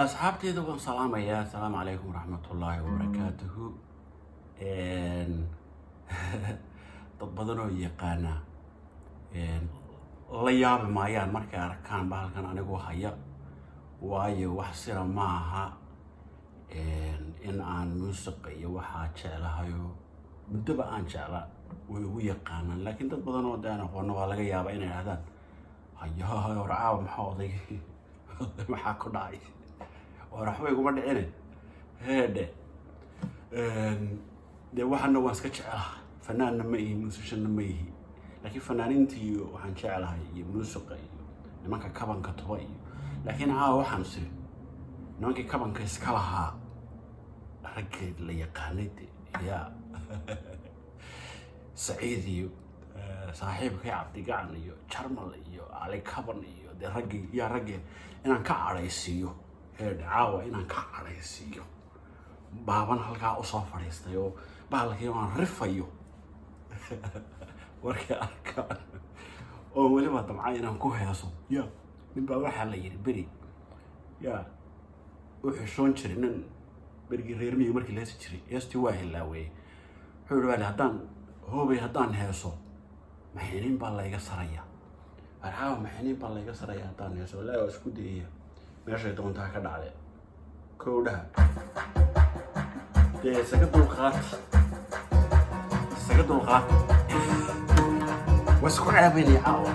أصحابتي ذوقهم سلام يا السلام عليكم ورحمة الله وبركاته. تطبضنوا يقانا la yaabi maayaan markay arkaan bahalkan anigu haya waayo wax sira maaha in aan muusiqa iyo waxa jecelahayo muddo aan jeclaa way ugu yaqaanaan laakiin dad badan oo daan aqoon waa laga yaabaa inay yiraahdaan hayaa warcaaw maxaa oday maxaa ku dhacay waxbay kuma dhicin heede de waxana waan iska jecelahay fanaanna ma ihi muusishanna ma ihi لكن فنانينتي وحنشعلها موسيقى نمانك كبان كتوي لكن وحنسي نمانك كبان كيسكالها رجل اللي يقانيتي يا سعيدي صاحبك يا عبد قعني شرمل علي كبان دي رجل يا رجل إن كعريسيو هاد عاوة إن كعريسيو بابان هلكا أصافر يستيو بالك يوان رفيو warka arkaan oo waliba damcay inaan ku heeso ninba waxa la yiri bari wuxuu shoon jiray nin berigi reer miyi markii la heesi jiray heestii waa hilaaway wuxuu yiri haddaan heeso maxaynin baa la iga saraya maxaynin baa la iga saraya haddaan heeso la isku dayay meesha doonta ka dhacday koodha dee saga dulqaad واسكو عابيني عاود